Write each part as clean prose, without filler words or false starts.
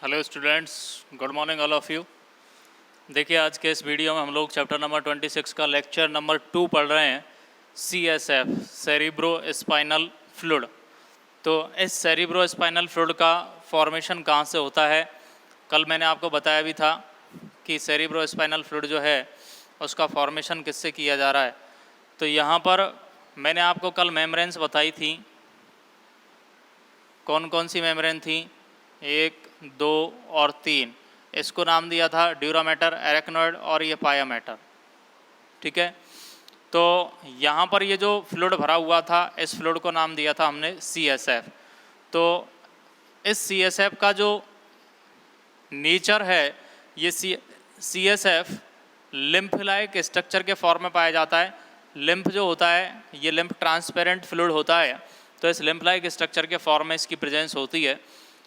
Hello students, good morning all of you. देखिए, आज के इस वीडियो में हम लोग चैप्टर नंबर 26 का लेक्चर नंबर 2 पढ़ रहे हैं, CSF सेरिब्रो स्पाइनल फ्लूइड। तो इस सेरिब्रो स्पाइनल फ्लूइड का फॉर्मेशन कहाँ से होता है, कल मैंने आपको बताया भी था कि सेरिब्रो स्पाइनल फ्लूइड जो है उसका फॉर्मेशन किससे किया जा रहा है। तो यहाँ पर मैंने आपको कल मेम्ब्रेन्स बताई थी। कौन कौन सी मेम्ब्रेन थी? 1, 2 और 3। इसको नाम दिया था ड्यूरामेटर, एरेक्नोइड और ये पाया मैटर। ठीक है, तो यहाँ पर ये जो फ्लूइड भरा हुआ था, इस फ्लूइड को नाम दिया था हमने CSF। तो इस CSF का जो नेचर है, ये CSF लिम्फ लाइक स्ट्रक्चर के फॉर्म में पाया जाता है। लिम्फ जो होता है, ये लिम्फ ट्रांसपेरेंट फ्लूइड होता है, तो इस लिम्फ लाइक स्ट्रक्चर के फॉर्म में इसकी प्रेजेंस होती है।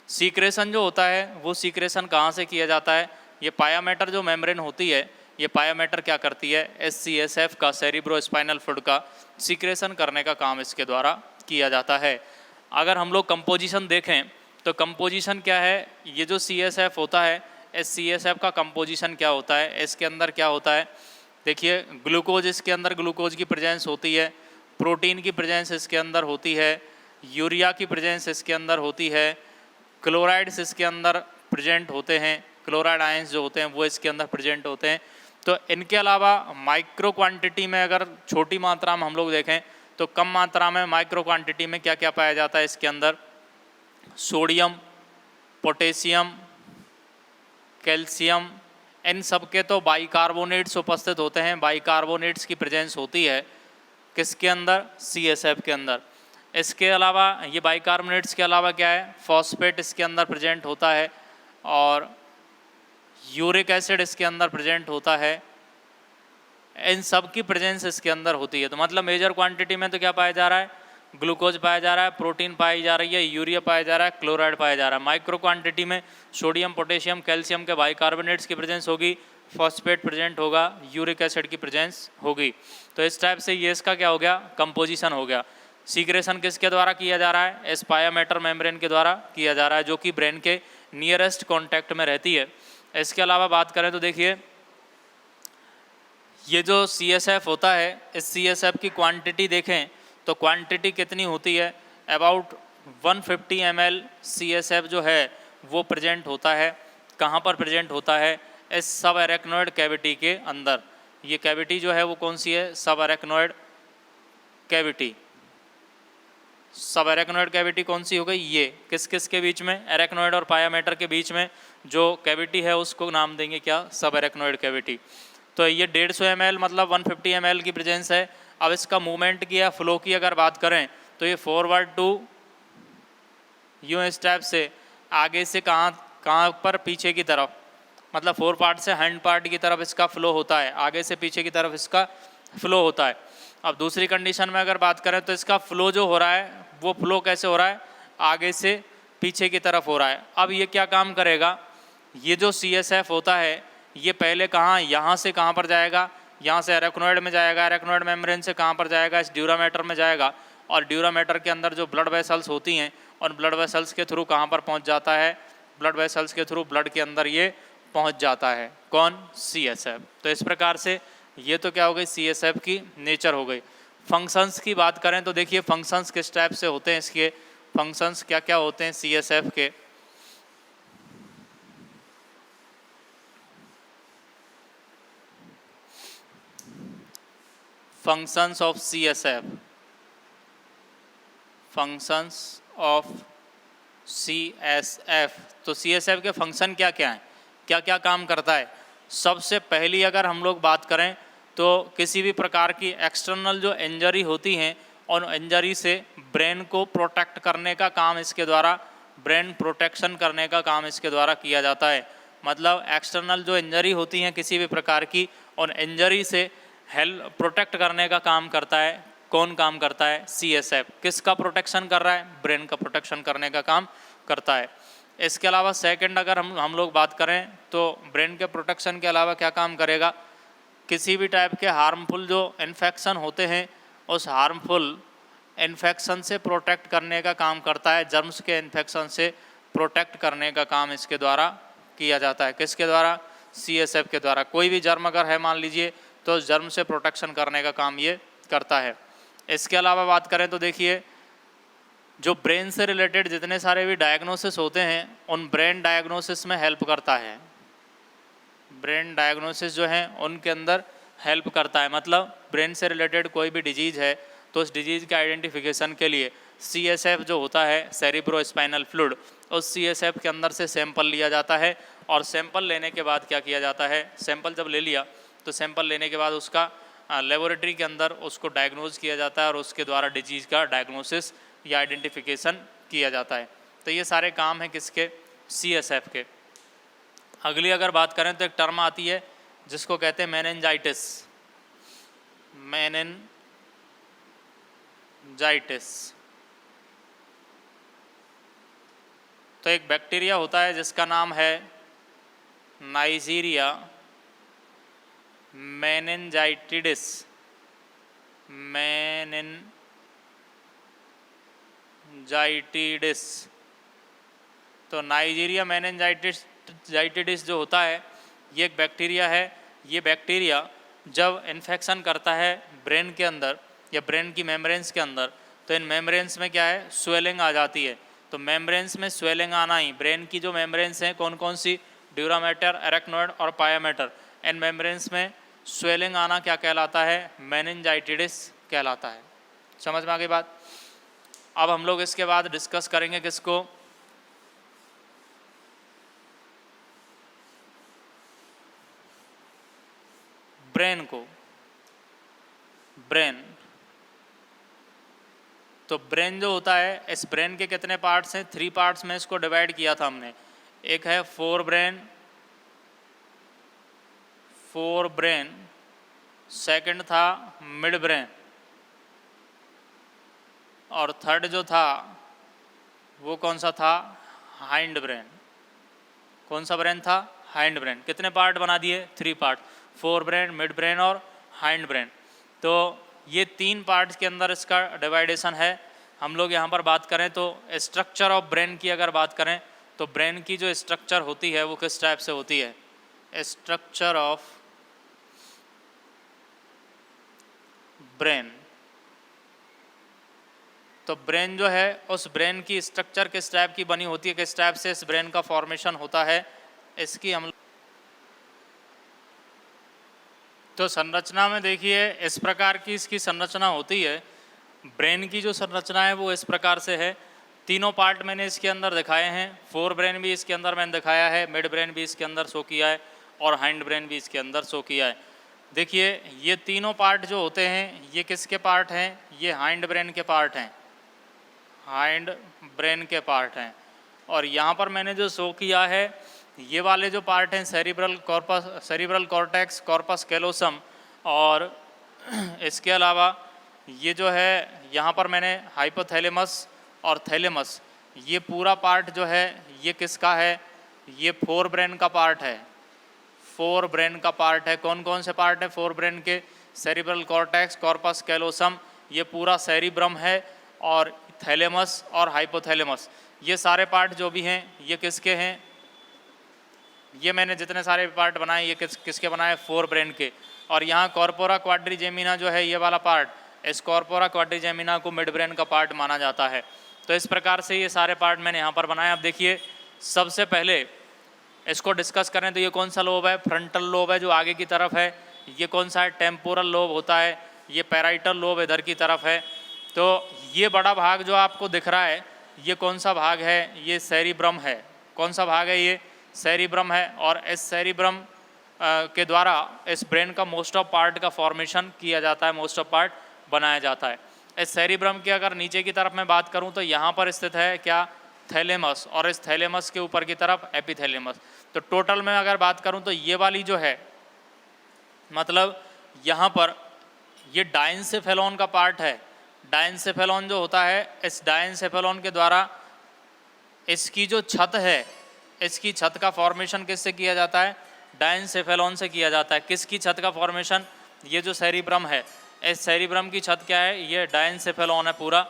सीक्रेशन जो होता है, वो सीक्रेशन कहाँ से किया जाता है? ये पाया मैटर जो मेम्ब्रेन होती है, ये पाया मैटर क्या करती है? CSF का, सेरिब्रो स्पाइनल फ्लूइड का सीक्रेशन करने का काम इसके द्वारा किया जाता है। अगर हम लोग कंपोजिशन देखें तो कंपोजिशन क्या है? ये जो CSF होता है, इस CSF का कंपोजिशन क्या होता है, इसके अंदर क्या होता है? देखिए, ग्लूकोज, इसके अंदर ग्लूकोज की प्रेजेंस होती है, प्रोटीन की प्रेजेंस इसके अंदर होती है, यूरिया की प्रेजेंस इसके अंदर होती है, क्लोराइड्स इसके अंदर प्रेजेंट होते हैं, क्लोराइड आयंस जो होते हैं वो इसके अंदर प्रेजेंट होते हैं। तो इनके अलावा माइक्रो क्वांटिटी में, अगर छोटी मात्रा में हम लोग देखें तो कम मात्रा में माइक्रो क्वांटिटी में क्या क्या पाया जाता है इसके अंदर? सोडियम, पोटेशियम, कैल्शियम, इन सब के तो बाइकार्बोनेट्स उपस्थित होते हैं। बाइकार्बोनेट्स की प्रेजेंस होती है किसके अंदर? CSF के अंदर। इसके अलावा ये बाइकार्बोनेट्स के अलावा क्या है? फॉस्फेट इसके अंदर प्रेजेंट होता है और यूरिक एसिड इसके अंदर प्रेजेंट होता है। इन सब की प्रेजेंस इसके अंदर होती है। तो मतलब मेजर क्वांटिटी में तो क्या पाया जा रहा है? ग्लूकोज पाया जा रहा है, प्रोटीन पाई जा रही है, यूरिया पाया जा रहा है, क्लोराइड पाया जा रहा है। माइक्रो क्वांटिटी में सोडियम, पोटेशियम, कैल्शियम के बाइकार्बोनेट्स की प्रेजेंस होगी, फॉस्फेट प्रेजेंट होगा, यूरिक एसिड की प्रेजेंस होगी। तो इस टाइप से ये इसका क्या हो गया? कंपोजिशन हो गया। सीक्रेशन किसके द्वारा किया जा रहा है? इस पाया मैटर मेम्ब्रेन के द्वारा किया जा रहा है, जो कि ब्रेन के नियरेस्ट कॉन्टैक्ट में रहती है। इसके अलावा बात करें तो देखिए, ये जो CSF होता है, इस CSF की क्वांटिटी देखें तो क्वांटिटी कितनी होती है? अबाउट 150 ml CSF जो है वो प्रेजेंट होता है। कहाँ पर प्रेजेंट होता है? इस सब एरेक्नोइड कैविटी के अंदर। ये कैविटी जो है वो कौन सी है? सब एरेक्नोइड कैविटी। सब एरेक्नोइड कैविटी कौन सी हो गई? ये किस किस के बीच में? एरेक्नोइड और पाया मैटर के बीच में जो कैविटी है उसको नाम देंगे क्या? सब एरेक्नोइड कैविटी। तो ये 150 ml मतलब 150 ml की प्रेजेंस है। अब इसका मूवमेंट की या फ्लो की अगर बात करें तो ये फॉरवर्ड टू यूं स्टेप से आगे से कहाँ पर? पीछे की तरफ, मतलब फोर पार्ट से हैंड पार्ट की तरफ इसका फ्लो होता है, आगे से पीछे की तरफ इसका फ्लो होता है। अब दूसरी कंडीशन में अगर बात करें तो इसका फ्लो जो हो रहा है वो फ्लो कैसे हो रहा है? आगे से पीछे की तरफ हो रहा है। अब ये क्या काम करेगा? ये जो CSF होता है ये पहले कहाँ, यहाँ से कहाँ पर जाएगा? यहाँ से एरेक्नोइड में जाएगा, एरेक्नोइड मेम्ब्रेन से कहाँ पर जाएगा? इस ड्यूरामेटर में जाएगा, और ड्यूरामेटर के अंदर जो ब्लड वेसल्स होती हैं और ब्लड वेसल्स के थ्रू कहाँ पर पहुँच जाता है? ब्लड वेसल्स के थ्रू ब्लड के अंदर ये पहुँच जाता है। कौन? CSF। तो इस प्रकार से ये तो क्या हो गई? CSF की नेचर हो गई। फंक्शंस की बात करें तो देखिए, फंक्शंस किस टाइप से होते हैं, इसके फंक्शंस क्या क्या होते हैं CSF के? Functions of CSF, functions of CSF। तो CSF के फंक्शन क्या क्या हैं, क्या क्या काम करता है? सबसे पहली अगर हम लोग बात करें तो किसी भी प्रकार की एक्सटर्नल जो इंजरी होती हैं और इंजरी से ब्रेन को प्रोटेक्ट करने का काम इसके द्वारा, ब्रेन प्रोटेक्शन करने का काम इसके द्वारा किया जाता है। मतलब एक्सटर्नल जो इंजरी होती हैं किसी भी प्रकार की, और इंजरी से हेल्प प्रोटेक्ट करने का काम करता है। कौन काम करता है? CSF। किसका प्रोटेक्शन कर रहा है? ब्रेन का प्रोटेक्शन करने का काम करता है। इसके अलावा सेकंड अगर हम लोग बात करें तो ब्रेन के प्रोटेक्शन के अलावा क्या काम करेगा? किसी भी टाइप के हार्मफुल जो इन्फेक्शन होते हैं उस हार्मफुल इन्फेक्शन से प्रोटेक्ट करने का काम करता है, जर्म्स के इन्फेक्शन से प्रोटेक्ट करने का काम इसके द्वारा किया जाता है। किसके द्वारा? CSF के द्वारा। कोई भी जर्म अगर है मान लीजिए तो उस जर्म से प्रोटेक्शन करने का काम ये करता है। इसके अलावा बात करें तो देखिए जो ब्रेन से रिलेटेड जितने सारे भी डायग्नोसिस होते हैं उन ब्रेन डायग्नोसिस में हेल्प करता है। ब्रेन डायग्नोसिस जो हैं उनके अंदर हेल्प करता है। मतलब ब्रेन से रिलेटेड कोई भी डिजीज़ है तो उस डिजीज़ के आइडेंटिफिकेशन के लिए CSF जो होता है सेरिब्रोस्पाइनल फ्लूइड, उस CSF के अंदर से सैंपल लिया जाता है और सैंपल लेने के बाद क्या किया जाता है, सैंपल जब ले लिया तो सैंपल लेने के बाद उसका लेबोरेटरी के अंदर उसको डायग्नोज किया जाता है और उसके द्वारा डिजीज़ का डायग्नोसिस या आइडेंटिफिकेशन किया जाता है। तो ये सारे काम हैं किसके? CSF के। अगली अगर बात करें तो एक टर्म आती है जिसको कहते हैं मेनिंजाइटिस। मेनिंजाइटिस तो एक बैक्टीरिया होता है जिसका नाम है नाइजीरिया मेनिंजाइटिडिस। मेनिंजाइटिडिस तो नाइजीरिया मेनिंजाइटिडिस जो होता है ये एक बैक्टीरिया है। ये बैक्टीरिया जब इन्फेक्शन करता है ब्रेन के अंदर या ब्रेन की मेम्ब्रेन्स के अंदर तो इन मेम्ब्रेन्स में क्या है, स्वेलिंग आ जाती है। तो मेम्ब्रेन्स में स्वेलिंग आना ही, ब्रेन की जो मेम्ब्रेन्स हैं कौन कौन सी, ड्यूरामेटर, एरेक्नोइड और पायामेटर, इन मेम्ब्रेन्स में स्वेलिंग आना क्या कहलाता है? मेनिंजाइटिडिस कहलाता है। समझ में आ गई बात? अब हम लोग इसके बाद डिस्कस करेंगे किसको? ब्रेन को। ब्रेन तो ब्रेन जो होता है, इस ब्रेन के कितने पार्ट्स हैं? 3 पार्ट्स में इसको डिवाइड किया था हमने। एक है फोर ब्रेन, सेकंड था मिड ब्रेन और थर्ड जो था वो कौन सा था? Hind brain. कौन सा ब्रेन था? Hind brain. कितने पार्ट बना दिए? 3 part, fore brain, mid brain और हाइंड ब्रेन। तो ये 3 पार्ट्स के अंदर इसका डिवाइडेशन है। हम लोग यहाँ पर बात करें तो स्ट्रक्चर ऑफ ब्रेन की अगर बात करें तो ब्रेन की जो स्ट्रक्चर होती है वो किस टाइप से होती है? Structure of brain. तो ब्रेन जो है उस ब्रेन की स्ट्रक्चर किस टाइप की बनी होती है, किस टाइप से इस ब्रेन का फॉर्मेशन होता है, इसकी हम तो संरचना में देखिए इस प्रकार की इसकी संरचना होती है। ब्रेन की जो संरचना है वो इस प्रकार से है। तीनों पार्ट मैंने इसके अंदर दिखाए हैं। फोर ब्रेन भी इसके अंदर मैंने दिखाया है, मिड ब्रेन भी इसके अंदर शो किया है और हाइंड ब्रेन भी इसके अंदर शो किया है। देखिए ये तीनों पार्ट जो होते हैं ये किसके पार्ट हैं? ये हाइंड ब्रेन के पार्ट हैं, हाइंड ब्रेन के पार्ट हैं। और यहाँ पर मैंने जो शो किया है ये वाले जो पार्ट हैं सेरिब्रल कॉर्टेक्स, कॉर्पस कैलोसम और इसके अलावा ये जो है यहाँ पर मैंने हाइपोथैलेमस और थैलेमस, ये पूरा पार्ट जो है ये किसका है? ये फोर ब्रेन का पार्ट है। फोर ब्रेन का पार्ट है। कौन कौन से पार्ट है फोर ब्रेन के? सेरिब्रल कॉर्टेक्स, कॉर्पस कैलोसम, ये पूरा सेरिब्रम है और थैलेमस और हाइपोथैलेमस, ये सारे पार्ट जो भी हैं ये किसके हैं? ये मैंने जितने सारे पार्ट बनाए ये किसके बनाए? फोर ब्रेन के। और यहाँ कॉर्पोरा क्वाड्रिजेमिना जो है ये वाला पार्ट, इस कॉर्पोरा क्वाड्रिजेमिना को मिड ब्रेन का पार्ट माना जाता है। तो इस प्रकार से ये सारे पार्ट मैंने यहाँ पर बनाए। अब देखिए सबसे पहले इसको डिस्कस करें तो ये कौन सा लोब है? फ्रंटल लोब है जो आगे की तरफ है। ये कौन सा है? टेम्पोरल लोब होता है। ये पैराइटल लोब इधर की तरफ है। तो ये बड़ा भाग जो आपको दिख रहा है ये कौन सा भाग है? ये सेरिब्रम है। कौन सा भाग है? ये सेरिब्रम है। और इस सेरिब्रम के द्वारा इस ब्रेन का मोस्ट ऑफ पार्ट का फॉर्मेशन किया जाता है, मोस्ट ऑफ पार्ट बनाया जाता है। इस सेरिब्रम की अगर नीचे की तरफ मैं बात करूं तो यहाँ पर स्थित है क्या? थैलेमस। और इस थैलेमस के ऊपर की तरफ एपिथैलेमस। तो टोटल में अगर बात करूं तो ये वाली जो है मतलब यहाँ पर ये डाइनसेफेलॉन का पार्ट है। डाइनसेफेलॉन जो होता है, इस डाइनसेफेलॉन के द्वारा इसकी जो छत है, इसकी छत का फॉर्मेशन किससे किया जाता है? डाइनसेफेलॉन से किया जाता है। किसकी छत का फॉर्मेशन? ये जो सेरिब्रम है, इस सेरिब्रम की छत क्या है? ये डाइनसेफेलॉन है पूरा।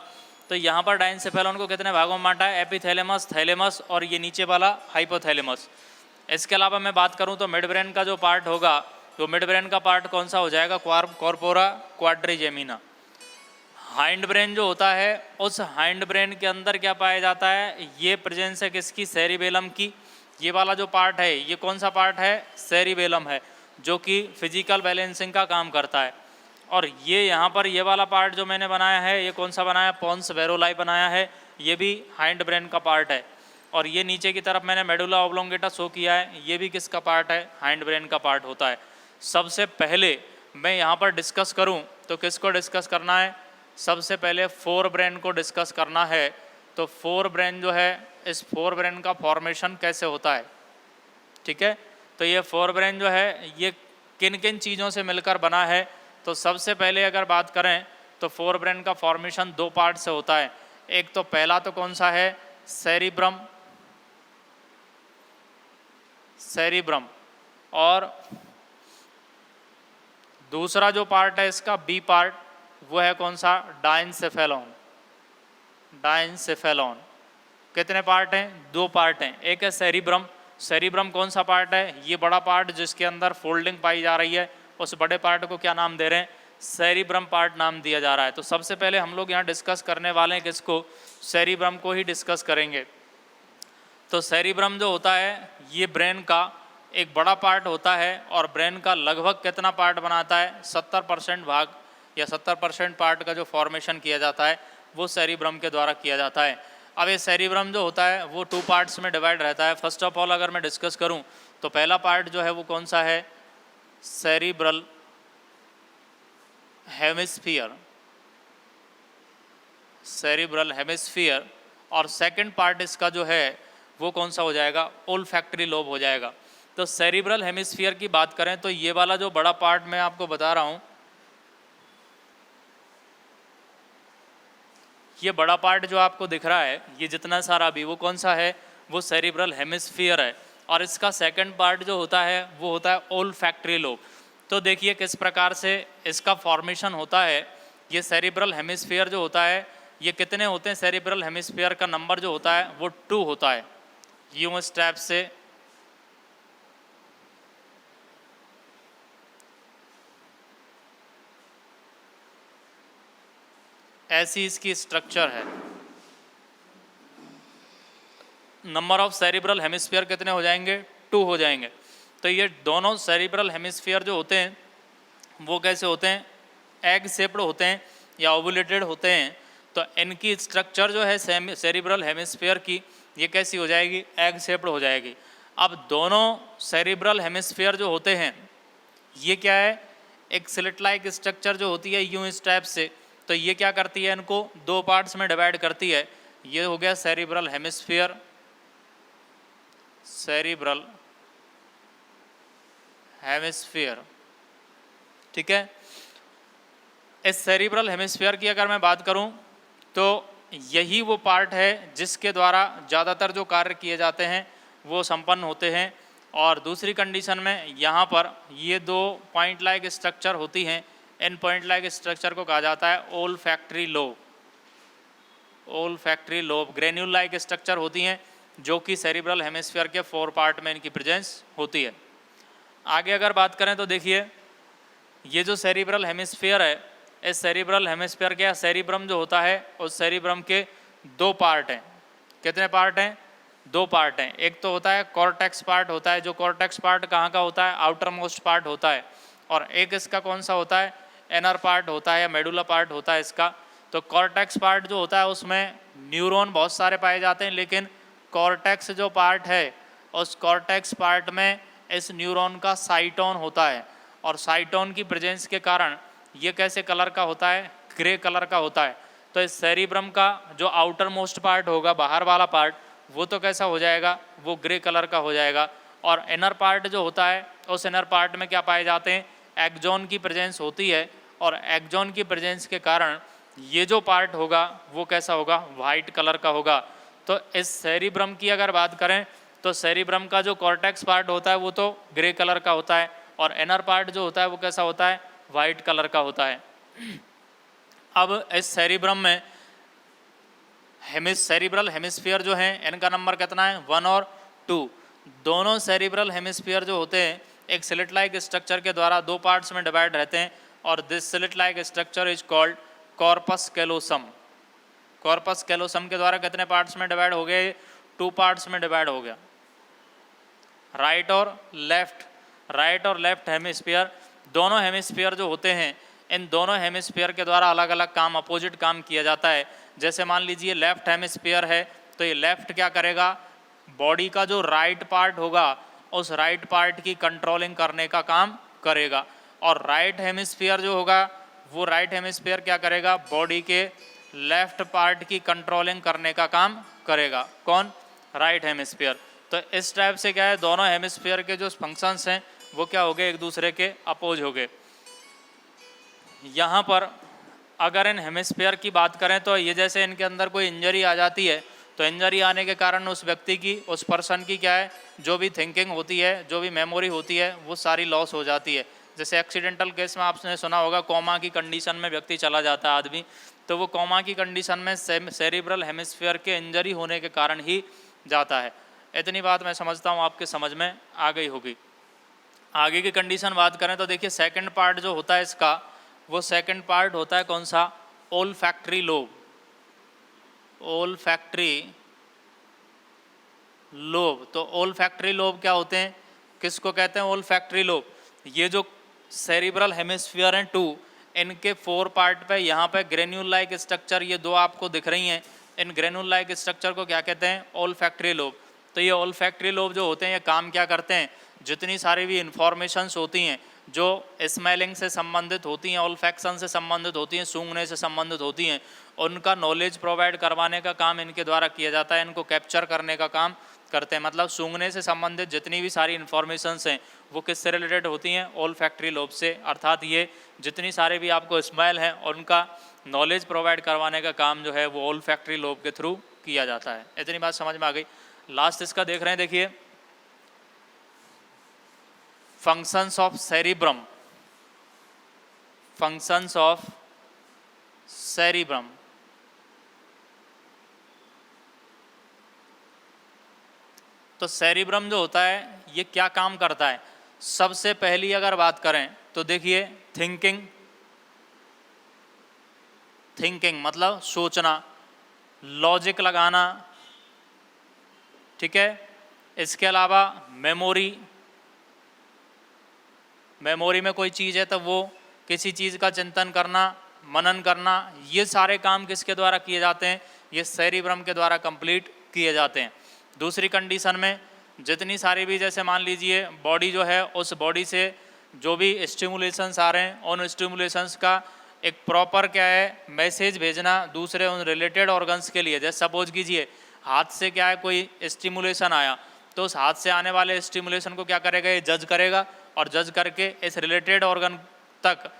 तो यहाँ पर डाइनसेफेलॉन को कितने भागों में बांटा है, एपिथैलेमस, थैलेमस और ये नीचे वाला हाइपोथैलेमस। इसके अलावा मैं बात करूँ तो मिड ब्रेन का जो पार्ट होगा, तो मिड ब्रेन का पार्ट कौन सा हो जाएगा, कॉर्पोरा क्वाड्रिजेमिना। हाइंड ब्रेन जो होता है, उस हाइंड ब्रेन के अंदर क्या पाया जाता है, ये प्रेजेंस है किसकी, सेरिबेलम की। ये वाला जो पार्ट है ये कौन सा पार्ट है, सेरिबेलम है, जो कि फिजिकल बैलेंसिंग का काम करता है। और ये यहाँ पर ये वाला पार्ट जो मैंने बनाया है, ये कौन सा बनाया, पोन्स वेरोलाई बनाया है, ये भी हाइंड ब्रेन का पार्ट है। और ये नीचे की तरफ मैंने मेडुला ऑब्लोंगेटा शो किया है, ये भी किसका पार्ट है, हाइंड ब्रेन का पार्ट होता है। सबसे पहले मैं यहाँ पर डिस्कस करूँ तो किसको डिस्कस करना है, सबसे पहले फोर ब्रेन को डिस्कस करना है। तो फोर ब्रेन जो है, इस फोर ब्रेन का फॉर्मेशन कैसे होता है, ठीक है। तो ये फोर ब्रेन जो है ये किन किन चीज़ों से मिलकर बना है, तो सबसे पहले अगर बात करें तो फोर ब्रेन का फॉर्मेशन दो पार्ट से होता है। एक तो पहला तो कौन सा है, सेरिब्रम, सेरिब्रम, और दूसरा जो पार्ट है इसका बी पार्ट, वो है कौन सा, डाइनसेफेलॉन, डाइनसेफेलॉन। कितने पार्ट हैं, दो पार्ट हैं। एक है सेरिब्रम, सेरिब्रम कौन सा पार्ट है, ये बड़ा पार्ट जिसके अंदर फोल्डिंग पाई जा रही है, उस बड़े पार्ट को क्या नाम दे रहे हैं, सेरिब्रम पार्ट नाम दिया जा रहा है। तो सबसे पहले हम लोग यहाँ डिस्कस करने वाले हैं किसको, सेरिब्रम को ही डिस्कस करेंगे। तो सेरिब्रम जो होता है ये ब्रेन का एक बड़ा पार्ट होता है, और ब्रेन का लगभग कितना पार्ट बनाता है, 70% भाग या 70% पार्ट का जो फॉर्मेशन किया जाता है वो सेरिब्रम के द्वारा किया जाता है। अब ये सेरिब्रम जो होता है वो टू पार्ट्स में डिवाइड रहता है। फर्स्ट ऑफ ऑल अगर मैं डिस्कस करूं तो पहला पार्ट जो है वो कौन सा है, सेरिब्रल हेमिस्फीयर, सेरिब्रल हेमिस्फीयर। और सेकंड पार्ट इसका जो है वो कौन सा हो जाएगा, ओल्फैक्टरी लोब हो जाएगा। तो सेरिब्रल हेमिस्फीयर की बात करें तो ये वाला जो बड़ा पार्ट मैं आपको बता रहा हूँ, ये बड़ा पार्ट जो आपको दिख रहा है, ये जितना सारा भी, वो कौन सा है, वो सेरिब्रल हेमिस्फीयर है। और इसका सेकंड पार्ट जो होता है वो होता है ओल्फैक्टरी लोब। तो देखिए किस प्रकार से इसका फॉर्मेशन होता है। ये सेरिब्रल हेमिस्फीयर जो होता है ये कितने होते हैं, सेरिब्रल हेमिस्फीयर का नंबर जो होता है वो 2 होता है। यूं स्टेप से ऐसी इसकी स्ट्रक्चर है। नंबर ऑफ सेरिब्रल हेमिस्फीयर कितने हो जाएंगे, 2 हो जाएंगे। तो ये दोनों सेरिब्रल हेमिस्फीयर जो होते हैं वो कैसे होते हैं, एग शेप्ड होते हैं या ओवुलेटेड होते हैं। तो इनकी स्ट्रक्चर जो है सेरिब्रल हेमिस्फीयर की, ये कैसी हो जाएगी, एग शेप्ड हो जाएगी। अब दोनों सेरिब्रल हेमिस्फीयर जो होते हैं ये क्या है, एक स्लिट लाइक स्ट्रक्चर जो होती है यूं इस टाइप से। तो ये क्या करती है, इनको दो पार्ट्स में डिवाइड करती है। ये हो गया सेरिब्रल हेमिस्फीयर, सेरिब्रल हेमिस्फीयर, ठीक है। इस सेरिब्रल हेमिस्फीयर की अगर मैं बात करूं तो यही वो पार्ट है जिसके द्वारा ज़्यादातर जो कार्य किए जाते हैं वो संपन्न होते हैं। और दूसरी कंडीशन में यहाँ पर ये दो पॉइंट लाइक स्ट्रक्चर होती हैं, इन पॉइंट लाइक स्ट्रक्चर को कहा जाता है olfactory lobe. Olfactory lobe granule like structure होती हैं जो कि सेरिब्रल हेमिस्फीयर के 4 पार्ट में इनकी प्रेजेंस होती है। आगे अगर बात करें तो देखिए ये जो सेरिब्रल हेमिस्फीयर है, इस सेरिब्रल हेमिस्फीयर के सेरिब्रम जो होता है उस सेरिब्रम के 2 पार्ट हैं। कितने पार्ट हैं, 2 पार्ट हैं। एक तो होता है कॉर्टेक्स पार्ट होता है, जो कॉर्टेक्स पार्ट कहाँ का होता है, आउटर मोस्ट पार्ट होता है। और एक इसका कौन सा होता है, इनर पार्ट होता है या मेडुला पार्ट होता है इसका। तो कॉर्टेक्स पार्ट जो होता है उसमें न्यूरॉन बहुत सारे पाए जाते हैं, लेकिन कॉर्टेक्स जो पार्ट है उस कॉर्टेक्स पार्ट में इस न्यूरॉन का साइटोन होता है। और साइटोन की प्रेजेंस के कारण ये कैसे कलर का होता है, ग्रे कलर का होता है। तो इस सेरिब्रम का जो आउटर मोस्ट पार्ट होगा, बाहर वाला पार्ट, वो तो कैसा हो जाएगा, वो ग्रे कलर का हो जाएगा। और इनर पार्ट जो होता है उस इनर पार्ट में क्या पाए जाते हैं, एक्सॉन की प्रेजेंस होती है। और एक्सॉन की प्रेजेंस के कारण ये जो पार्ट होगा वो कैसा होगा, वाइट कलर का होगा। तो इस सेरिब्रम की अगर बात करें तो सेरिब्रम का जो कॉर्टेक्स पार्ट होता है वो तो ग्रे कलर का होता है, और इनर पार्ट जो होता है वो कैसा होता है, वाइट कलर का होता है। अब इस सेरिब्रम में सेरिब्रल हेमिस्फीयर जो हैं इनका नंबर कितना है 1 और 2। दोनों सेरिब्रल हेमिस्फीयर जो होते हैं एक स्लिट लाइक स्ट्रक्चर के द्वारा दो पार्ट्स में डिवाइड रहते हैं और this slit like structure is called corpus callosum. Corpus callosum के द्वारा कितने पार्ट्स में डिवाइड हो गए 2 पार्ट्स में डिवाइड हो गया, राइट और लेफ्ट हेमिस्फीयर। दोनों हेमिस्फीयर जो होते हैं इन दोनों हेमिस्फीयर के द्वारा अलग अलग काम अपोजिट काम किया जाता है। जैसे मान लीजिए लेफ्ट हेमिस्फीयर है तो ये लेफ्ट क्या करेगा, बॉडी का जो राइट पार्ट होगा उस राइट पार्ट की कंट्रोलिंग करने का काम करेगा, और राइट हेमिस्फीयर जो होगा वो राइट हेमिस्फीयर क्या करेगा, बॉडी के लेफ्ट पार्ट की कंट्रोलिंग करने का काम करेगा। कौन, राइट हेमिस्फीयर। तो इस टाइप से क्या है, दोनों हेमिस्फीयर के जो फंक्शंस हैं वो क्या हो गए, एक दूसरे के अपोज हो गए। यहाँ पर अगर इन हेमिस्फीयर की बात करें तो ये जैसे इनके अंदर कोई इंजरी आ जाती है तो इंजरी आने के कारण उस व्यक्ति की, उस पर्सन की क्या है, जो भी थिंकिंग होती है, जो भी मेमोरी होती है वो सारी लॉस हो जाती है। जैसे एक्सीडेंटल केस में आपने सुना होगा कोमा की कंडीशन में व्यक्ति चला जाता है आदमी, तो वो कोमा की कंडीशन में सेरिब्रल हेमिस्फीयर के इंजरी होने के कारण ही जाता है। इतनी बात मैं समझता हूँ आपके समझ में आ गई होगी। आगे की कंडीशन बात करें तो देखिए सेकंड पार्ट जो होता है इसका, वो सेकंड पार्ट होता है कौन सा, ओल्फैक्टरी लोब। ओल्फैक्टरी लोब, तो ओल्फैक्टरी लोब क्या होते हैं, किसको कहते हैं ओल्फैक्टरी लोब। ये जो सेरिब्रल हेमिस्फीयर हैं 2, इनके 4 पार्ट पे यहाँ पे ग्रेन्यूल लाइक स्ट्रक्चर ये 2 आपको दिख रही हैं, इन ग्रेन्यूल लाइक स्ट्रक्चर को क्या कहते हैं, ओल्फैक्टरी लोब। तो ये ओल्फैक्टरी लोब जो होते हैं ये काम क्या करते हैं, जितनी सारी भी इंफॉर्मेशंस होती हैं जो स्मेलिंग से संबंधित होती हैं, ओल्फैक्शन से संबंधित होती हैं, सूंघने से संबंधित होती हैं, उनका नॉलेज प्रोवाइड करवाने का काम इनके द्वारा किया जाता है, इनको कैप्चर करने का काम करते हैं। मतलब सूंघने से संबंधित जितनी भी सारी इन्फॉर्मेशंस हैं वो किससे रिलेटेड होती हैं, ओल्फैक्टरी लोब से। अर्थात ये जितनी सारे भी आपको स्मेल हैं उनका नॉलेज प्रोवाइड करवाने का काम जो है वो ओल्फैक्टरी लोब के थ्रू किया जाता है। इतनी बात समझ में आ गई। लास्ट इसका देख रहे हैं, देखिए functions of cerebrum. Functions of cerebrum, तो सेरिब्रम जो होता है ये क्या काम करता है। सबसे पहली अगर बात करें तो देखिए थिंकिंग मतलब सोचना, लॉजिक लगाना, ठीक है। इसके अलावा मेमोरी में कोई चीज़ है तो वो किसी चीज़ का चिंतन करना, मनन करना, ये सारे काम किसके द्वारा किए जाते हैं, ये सेरिब्रम के द्वारा कंप्लीट किए जाते हैं। दूसरी कंडीशन में जितनी सारी भी, जैसे मान लीजिए बॉडी जो है, उस बॉडी से जो भी स्टिमुलेशंस आ रहे हैं उन स्टिमुलेशंस का एक प्रॉपर क्या है मैसेज भेजना दूसरे उन रिलेटेड ऑर्गन्स के लिए। जैसे सपोज कीजिए हाथ से क्या है कोई स्टिमुलेशन आया तो उस हाथ से आने वाले स्टिमुलेशन को क्या करेगा, ये जज करेगा और जज करके इस रिलेटेड ऑर्गन तक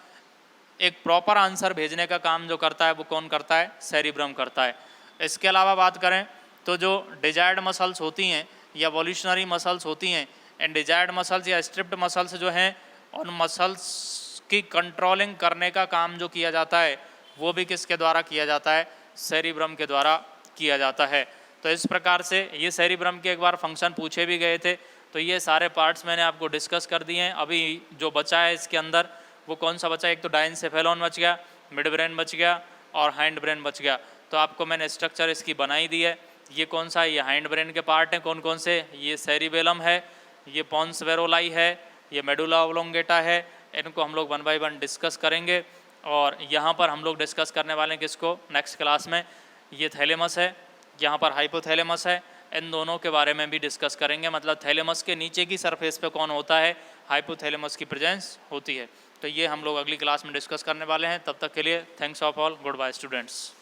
एक प्रॉपर आंसर भेजने का काम जो करता है वो कौन करता है, सेरिब्रम करता है। इसके अलावा बात करें तो जो डिजायर्ड मसल्स होती हैं या वॉल्यूशनरी मसल्स होती हैं, इन डिजायर्ड मसल्स या स्ट्रिप्ड मसल्स जो हैं उन मसल्स की कंट्रोलिंग करने का काम जो किया जाता है वो भी किसके द्वारा किया जाता है, सेरिब्रम के द्वारा किया जाता है। तो इस प्रकार से ये सेरिब्रम के एक बार फंक्शन पूछे भी गए थे, तो ये सारे पार्ट्स मैंने आपको डिस्कस कर दिए हैं। अभी जो बचा है इसके अंदर वो कौन सा बचा है, एक तो डायनसेफेलॉन बच गया, मिड ब्रेन बच गया और हाइंड ब्रेन बच गया। तो आपको मैंने स्ट्रक्चर इसकी बनाई दी है। ये कौन सा है, ये हाइंड ब्रेन के पार्ट हैं कौन कौन से, ये सेरिबेलम है, ये पॉन्स वेरोलाई है, ये मेडुला ऑब्लोंगेटा है। इनको हम लोग 1 बाय 1 डिस्कस करेंगे। और यहाँ पर हम लोग डिस्कस करने वाले हैं किसको, नेक्स्ट क्लास में ये थैलेमस है, यहाँ पर हाइपोथैलेमस है। इन दोनों के बारे में भी डिस्कस करेंगे। मतलब थैलेमस के नीचे की सरफेस पे कौन होता है, हाइपोथैलेमस की प्रेजेंस होती है। तो ये हम लोग अगली क्लास में डिस्कस करने वाले हैं। तब तक के लिए thanks of all, goodbye students.